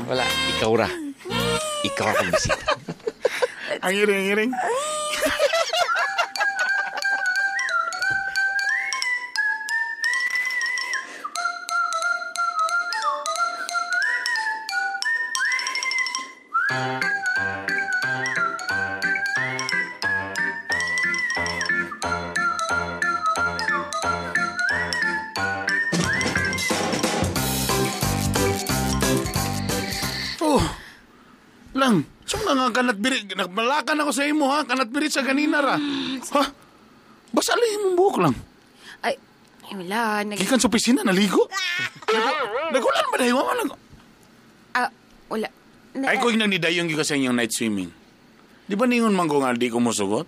Wala. Ikaw ra. Ikaw ang bisita. Ang iring. Lang, so nga kanat biri, nagmalakan ako sa imo ha, kanat biri sa ganina ra. Ha? Basta alihin mong buhok lang. Ay, wala. Gikan sa opisina, naligo. Nagulan ba dahil? Wala. Ay ko yung nagdidayong gikan sa inyong night swimming. Di ba ningon man ko nga di ko musugot?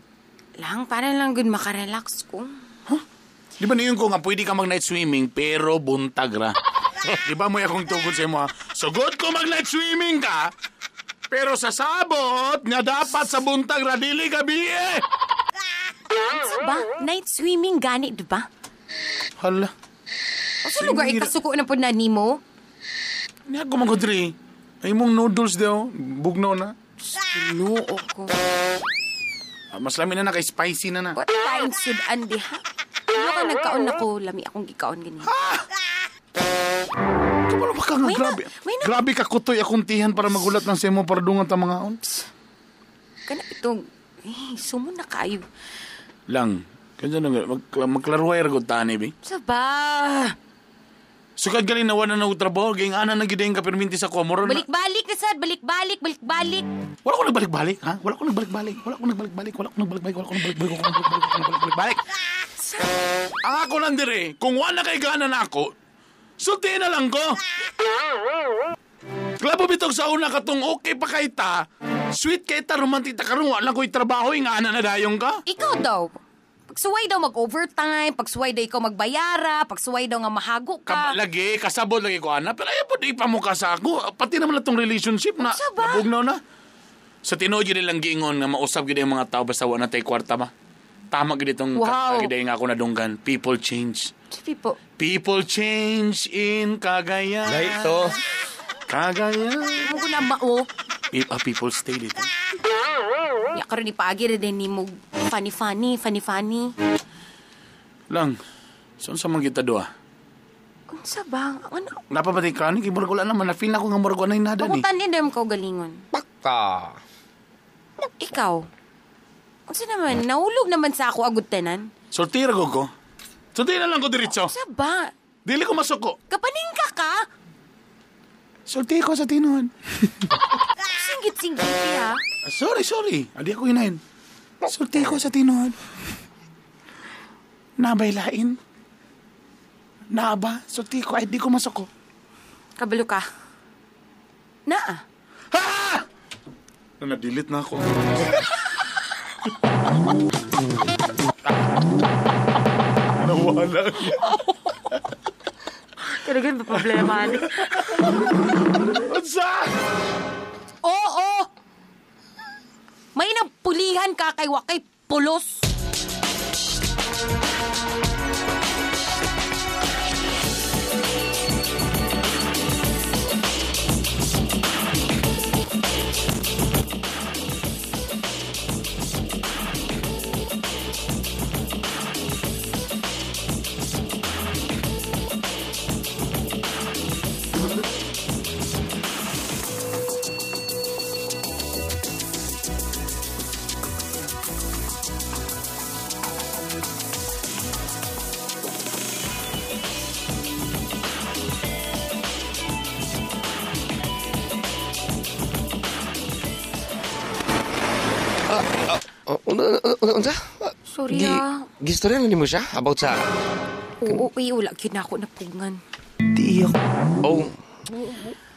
Lang, para lang good makarelax ko. Di ba ningon ko nga pwede ka mag night swimming pero buntag ra? Di ba mo akong tugod sa imo ha? Sugot ko mag night swimming ka, pero sa sabot nga dapat sa buntag ra dili gabi eh. Ba? Night swimming gani, di ba? Hala. Sa lugar ikasuko na po na nimo? Ni ako magudri. Ay mong noodles daw, bugno na. Luo ko. Mas lami na naka-spicy na. What time should andi, ha? Ano ka nagkaon na ko? Lami akong gikaon ganyan. Kapalo ba ka nga? Grabe. Grabe ka kutoy akong tihan para magulat ng semo para dungan ta mga ons. Kana itong, sumo na kayo. Lang, kanya na magklaruhay ra gud tani bi. Saba. Sukad gali na wala na trabaho, ging ana na gideng ka perminti sa komoro na. Balik-balik na sad, balik-balik. Wala ko nagbalik-balik, ha? Wala ko nagbalik-balik. Ang ako lang dire, kung wala kay gana na ako, sultihin na lang ko. Klabo bitog sa una katong okay pa kay ta, sweet kay ta, romantic ta karon wala ko'y trabaho, nga ana na dayong ka. Ikaw daw. Pagsuway daw mag-overtime, pagsuway daw ikaw magbayara, pagsuway daw nga mahago ka. Lagi, kasabot lagi ko ana, pero ayaw po di pa mo sa ako. Pati naman na tong relationship na nabugnaw na. Sa tinuod yun nilang giingon nga mausap yun yung mga tao basta wala na tayo kwarta ba? Tama gid itong Wow. kagida nga ako nadunggan. People change. People. People change in Cagayan. Lahi to. Cagayan. Mo ko na mao. People stay dito. Ya karon ipagi rin din ni mo funny. Lang. Saan sa mga kita doa? Unsa ba? Ano? Napapatay ka ni kimurag wala naman. Na-feel ako nga murag wala nada ni. Pakutan din dem ko galingon. Baka. Ikaw. Unsa naman? Nahulog naman sa ako agutanan. Sortira ko. Sortira lang ko diretso. Unsa ba? Dili ko masuko. Kapaningka ka? Sorti ko sa tinuhan. Singgit ha? Sorry. Adi ako hinahin. Sorti ko sa tinuhan. Nabaylain. Naaba. Sorti ko. Ay, di ko masuko. Kabalo ka. Naa. Ha! Na-delete na ako. Nawala. Talagang problema. Unsa? Oo! May napulihan ka kay wakay pulos. Unsa? Sorry ah. Gistorya na mo siya about sa... Oo, wala gyud na ako napugngan. Oh.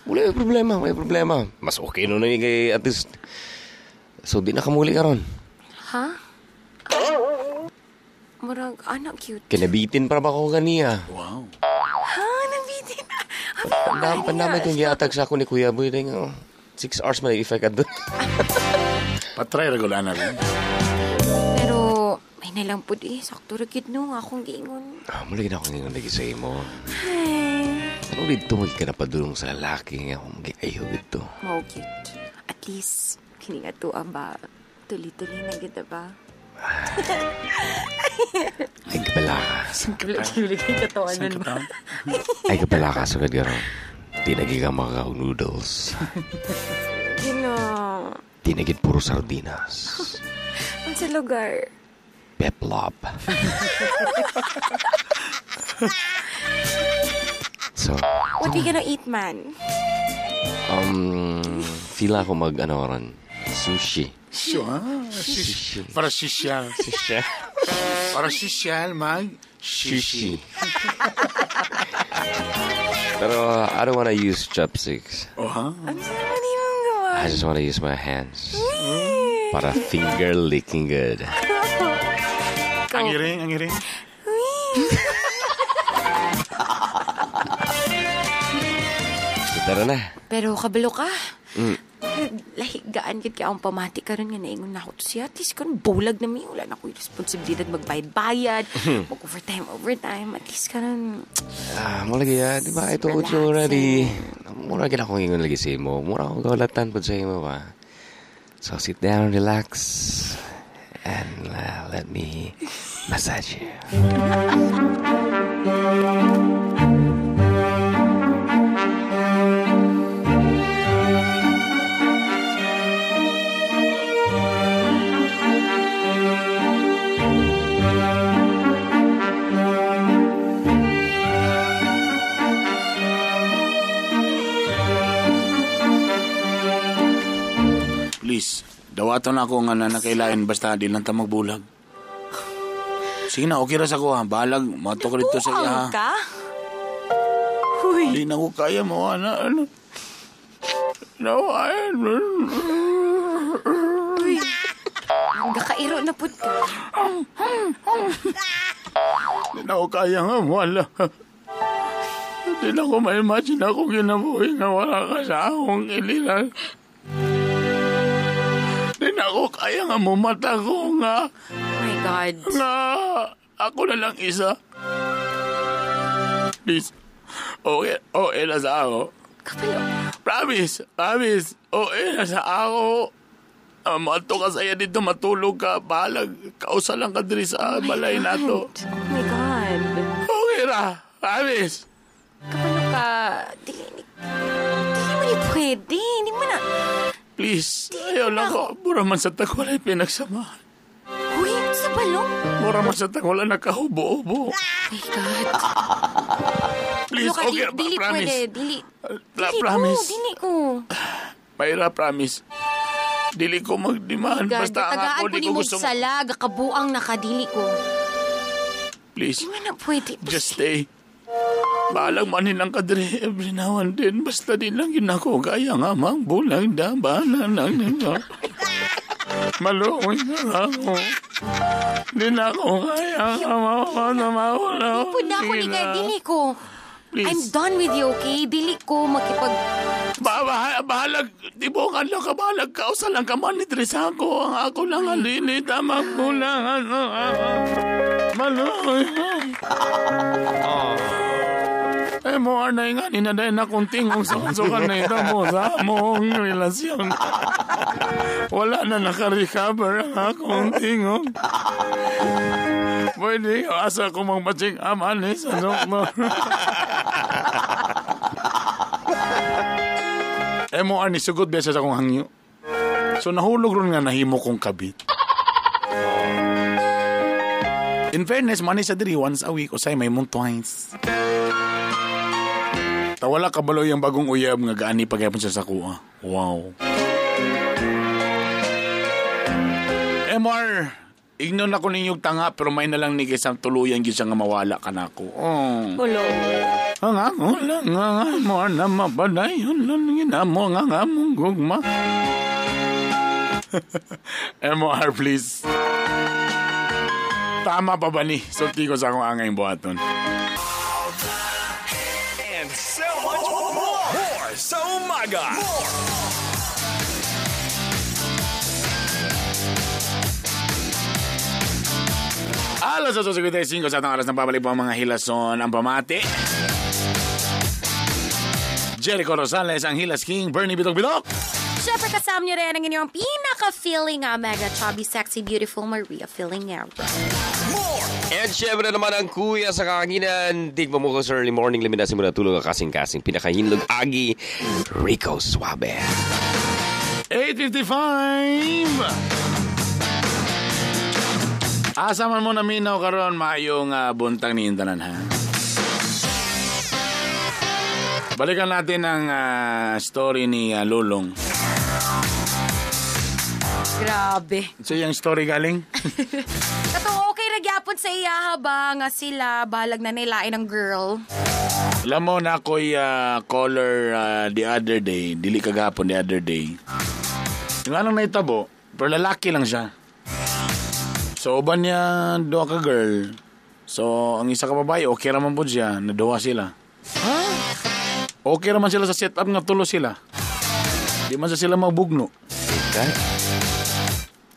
Wala may problema. Mas okay no na kay at least. So di na kamuli karon. Ha? Murag, anak cute. Kinabitin para ba ko ganiya? Wow. Ha? Nabitin. Pandamay kong giatag sa ako ni Kuya Boy. 6 hours man if I can do. Patry regular na rin. Pero, may nalang po sakto ragid no, akong giingon. Mula na akong ngayon lagi sa imo. Ay, Ano dito ka na padulong sa lalaki nga akong mag-ayaw dito. mau cute. At least, kini nga to ba? Tuli-tuli na kita ba? Ay kapala ka. Tuli-tuli kay katawanan ba? Ay kapala ka sugad garon. Di naging noodles. Gino. Di naging puro sardinas. Ang sa lugar. Peplop. So, What we gonna eat, man? feel ako ron. Sushi. Sushi. Para sisyal. Sushi. Para sisyal, Sushi. Pero I don't wanna use chopsticks. Oh, Ano yung gawa? I just wanna use my hands. Para finger licking good. Ang iring. Tara na. Pero kabalo ka. Lahigaan gid kay akong pamati karon nga naingon na ako to siya. At least karon bulag na mi. Wala na ako'y responsibilidad magbayad-bayad. Mag-overtime. At least karon Mula gaya, di ba? Ito Relaxing. already. Mura gina akong ingon lagi sa imo. Mura akong gawalatan po sa imo ba? So sit down, relax. And let me massage you. Please, dawaton ako nga na nakailain basta di lang ta magbulag. Sige na, okay ra sa ko ha. Balag, mato ko dito sa iya ha. buang ka? Huy. Di na ko kaya mo, ano. Huy. Ang gakairo na pud ka. Di na ko kaya nga, wala. Di na ko ma-imagine ako ginabuhi nga wala ka sa akong ililan. Di na ko kaya nga mumata ko nga. Oh my God. Na, ako na lang isa. Please. Okay na sa ako. Kapalo. Promise. Okay na sa ako. Mato ka saya dito, matulog ka. Bahalag, kausa lang ka diri sa balay na to. Oh my God. Okay na. Promise. Kapalo ka. Dili mo ni pwede. Hindi mo na... Please. Ayaw lang ko. Mura man sa takwalay pinagsamahan. Uy, sa balong. Mura man sa takwalay nakahubo-hubo. Oh my God. Please, Kapalo ka, okay. dili Promise. pwede. Dili Promise. Dili ko. Mayra, promise. Dili ko magdiman. God, Basta ang tagaan ako, ko di ni ko mong gusto. salag. Kabuang nakadili ko. Please, Di mo na pwede. just stay. Balang manin lang ka diri every now and then. Basta din lang yun ako. Kaya nga mang bulang da. Balang lang nito. Maluwi na ako. Di na ako kaya. Mawala. Ipod na ako ni kay dili ko. Please. I'm done with you, okay? Dili ko makipag... Bahalag. Di mo ka lang kabalag. Kausa lang ka manitris ako. Ang ako lang alinit. Tamang bulang. Maluwi. Mo anay nga ninaday na kung tingong sa kasukan na ito mo sa among relasyon. Wala na naka-recover ang akong tingong. Pwede asa ko magpatsing aman sa doktor. Mo ani sugod besa sa akong hangyo. So nahulog ron nga nahimo kong kabit. In fairness, money sa diri once a week o say may mong twice. Tawala kabalo yung bagong uyab nga gaani pagayapon siya sa kuha. Wow. MR, ignon ako ninyong tanga pero may nalang ni kisang tuluyan gid siya nga mawala ka na ako. Oh. Hello. Ang ako lang nga mo na mabaday yun lang ginamo nga mong gugma. MR, please. Tama pa ba ni? Sulti ko sa akong angay buhaton. So much more sa umaga. Alas 8:55 sa atang oras ng babalik po ang mga hilason ang pamati. Jericho Rosales, ang Hilas King, Bernie Bitok-Bitok. Siyempre kasama niyo rin ang inyong pinaka-feeling mega chubby, sexy, beautiful Maria Filingero. And syempre naman ang kuya sa kakanginan. Tigpa mo ko sa early morning. Laminasin mo na tulog ka kasing-kasing. Pinakahinlog agi, Rico Suave. 8:55. Asa man mo na minaw karon maayong buntang ni Intanan, ha? Balikan natin ang story ni Lulong. Grabe. So yung story galing? Kato, okay nagyapon sa iya ba nga sila balag na nilain ng girl. Alam mo na ako'y caller the other day, dili kagapon the other day. Yung anong naitabo, pero lalaki lang siya. So uban niya doa ka girl. So ang isa ka babae, okay raman po siya, naduwa sila. Ha? Okay raman sila sa setup nga tulo sila. Di man sa sila mabugno. Okay.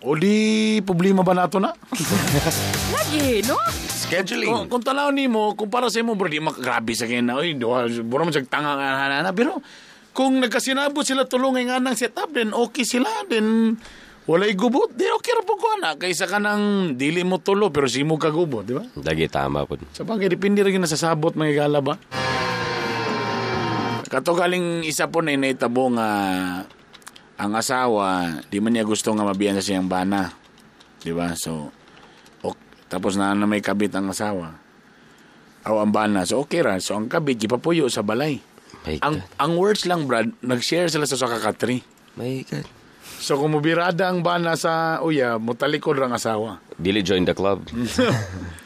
O di problema ba nato na? Lagi, no? Scheduling. Kung tanaw ni mo, kung para sa mo, bro, di makagrabe sa kanya. Uy, buro man siya tanga nga na. Pero kung nagkasinabot sila tulungay nga ng setup, then okay sila. Then walay gubot. Di okay ra po ko na. Kaysa ka ng dili mo tulo, pero si mo kagubot, di ba? Lagi tama po. Sa bagay, dipindi rin nasasabot mga gala ba? Kato galing isa po na inaitabo nga ang asawa, di man niya gusto nga mabiyan sa siyang bana. Di ba? So, tapos na may kabit ang asawa. O ang bana. So, okay ra. So, ang kabit, ipapuyo sa balay. Ang words lang, Brad, nag-share sila sa kakatri. My God. So, kung mubirada ang bana sa uya, mutalikod ang asawa. Dili join the club.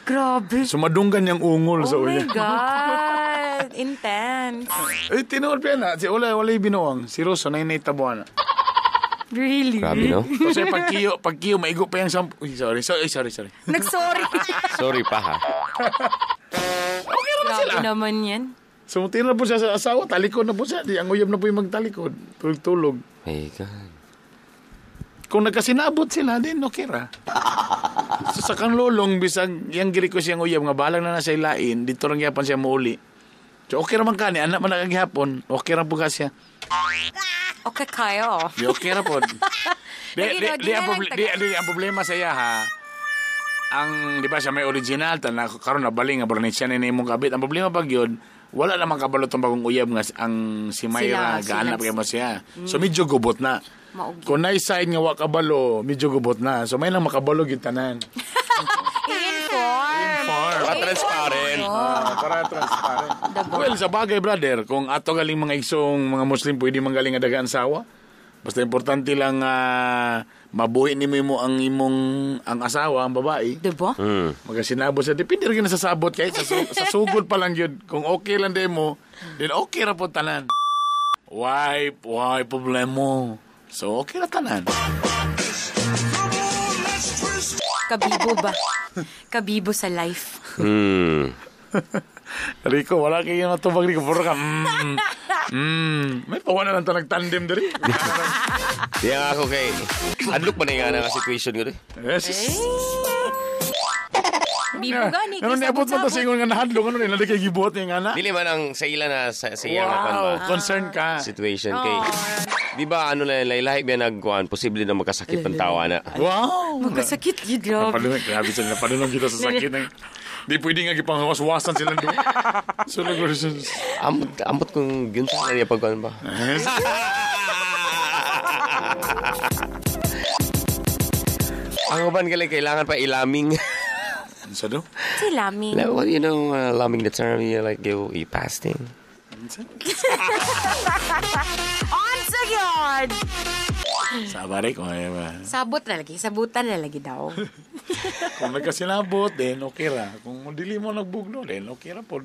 Grabe. So, madunggan niyang ungol sa Oh uya. my God. Intense. Eh, tinuod pa na. Si walay binuang. Si Rosso na inaitabuan na. Really? Grabe, no? Kasi pagkiyo, maigo pa yung sampu. Uy, sorry. Nag-sorry. Sorry pa, ha? Okay naman sila. Grabe naman yan. Sumutin na po siya sa asawa, talikod na po siya. Ang uyab na po yung magtalikod. Tulog-tulog. My God. Kung nagkasinabot sila, din okay ra. So, sa kang lulong, bisag, yung giri ko siyang uyab, nga balang na nasa ilain, dito lang yapan siya muuli. So, okay raman ka ni, anak man nakaghapon, okay raman po ka siya. Okay kayo. Di okay ra po. Ang problema sa iya, ha, ang, di ba siya may original, karon nabaling, nga baranit siya na imong kabit. Ang problema pag yun, wala namang kabalo itong bagong uyab nga ang si Mayra, gaanap kayo mo siya. So, medyo gubot na. Maugi. Kung na-sign nga wakabalo, medyo gubot na. So, may lang makabalo yung tanan. Para transparent. Para transparent. Well, sa bagay, brother, kung ato galing mga isong mga Muslim, pwede manggaling nga dagaan sawa. Basta importante lang mabuhi ni mo ang ang asawa, ang babae. Diba? Magasinabo sa depende rin na sa sabot kahit sa sugod pa lang yun. Kung okay lang din mo, then okay ra po tanan. Why problemo? So okay ra tanan. Kabibo ba? Kabibo sa life. Rico, wala kayo matubag, Rico. Puro ka, may pawa na lang ito nagtandem dari. Di nga ako kay... Adlock ba na yung nga situation ko rin? Yes. Bibo gani. Ano niabot mo ito singon nga nahadlong? Ano nila kay gibuhat niya nga na? Dili man ang sa ila na sa iya nga Wow, concern ka. situation kay... Di ba ano na lahi biya nagkuhan, posible na magkasakit pang tawa na. Wow. Magkasakit yun, grabe. Grabe sila. Napadulong kita sa sakit. Di pwede nga ipanghawas-wasan sila doon. So, Ambot kung yun sa niya pagkuhan ba? Ang uban gali kailangan pa ilaming. Sa do? Si Laming. Like, well, you know, laming the term, you like go fasting. On sa yun! Sabari ko ay ba? Sabot na lagi. Sabutan na lagi daw. Kung nagkasinabot, then okay ra. Kung dili mo nagbugno, then okay ra po.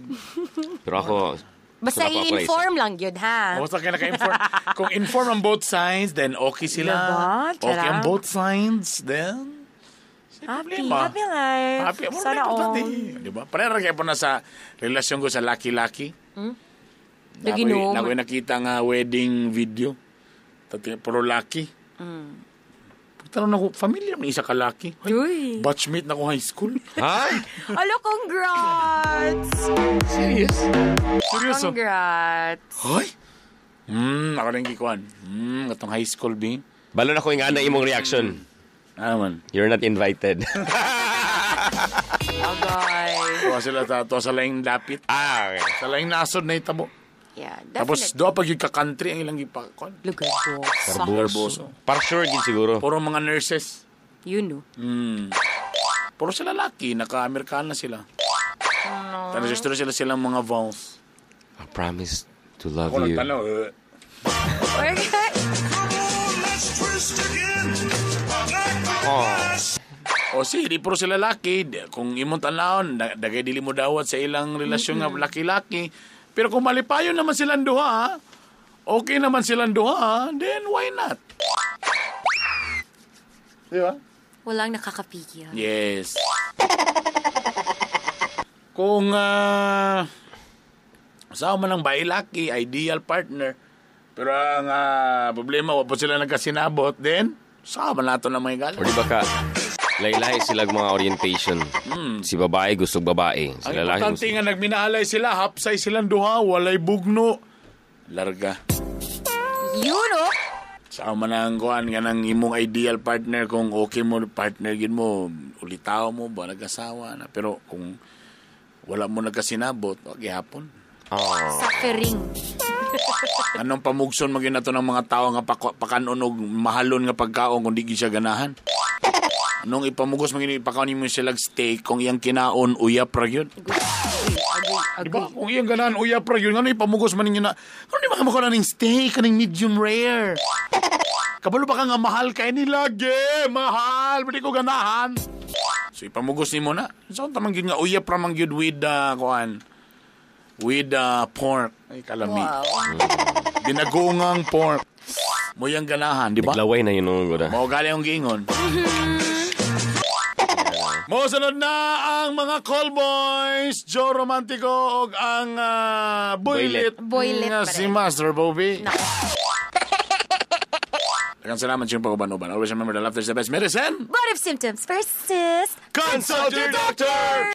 Pero ako... Basta i-inform lang yun, ha? Basta kayo naka-inform. Kung inform on both sides, then okay sila. Diba? Okay on both sides, then... Happy life. Happy. Sana all. Diba? Parang kayo po na sa relasyon ko sa laki-laki. Naginom. Nakoy nakita nga wedding video. Puro laki. Pagtanong na ko, familiar may isa ka laki. Uy. Batchmate na ko high school. Ha? Alo, congrats! Serious? Seryoso? Congrats. Hoy? Nakalang kikuan. Katong high school, B. Balo na ko yung ana imong reaction. Man. You're not invited. Okay. Tuwa sila to sa laing dapit. Okay. Sa laing nasod na itabo. Yeah, Tapos definitely. doon pag yung ka-country ang ilang ipakon. Lugar po. Garboso. Para sure din siguro. Puro mga nurses. You know. Puro sila laki. Naka-Amerikana sila. Tanong sila mga vows. I promise to love Ako you. nagtanong. O sige, puro sila laki. Kung imong tanawon, dagay dili mo dawat sa ilang relasyon nga laki-laki. Pero kung malipayon naman silang duha, okay naman silang duha, then why not? Di ba? Walang nakakapigil. Yes. Kung asawa man ng bae laki, ideal partner, pero ang problema, wapot sila nagkasinabot, then, sama nato na may galang. Or di ba ka, laylay sila mga orientation. Si babae gusto babae. Si Ang lalaki importante gusto... nga nagminahalay sila, hapsay silang duha, walay bugno. Larga. You know? Saka man ang kuhan nga ng imong ideal partner, kung okay mo, partner gin mo, ulitaw mo ba, nag-asawa na. Pero kung wala mo nagkasinabot, wag ihapon. Suffering. Anong pamugson maging nato ng mga tao nga pakanon og mahalon nga pagkaon kung di siya ganahan? Anong ipamugos maging ipakaon mo sila steak kung iyang kinaon uyap ra gyud? Diba? Kung iyang ganahan uyap ra gyud, ano ipamugos man ninyo na ano di ba makuha ng steak kaning medium rare? Kabalo ba ka nga mahal kay ni lagi? Mahal, di ko ganahan. So ipamugos nimo na. So tamang gyud nga uyap ra man gyud with kuan. With pork. Ay, kalami. Wow. Binagungang pork. Mo yung ganahan, di ba? Naglaway na yun nung guna. Mo gali yung giingon. Mo sunod na ang mga call boys, Joe Romantico, og ang Boylet. Boylet Nga pa si rin. Master Bobby. Daghang salamat sa iyong pag-uban-uban. Always remember that laughter is the best medicine. But if symptoms persist, Consult your doctor!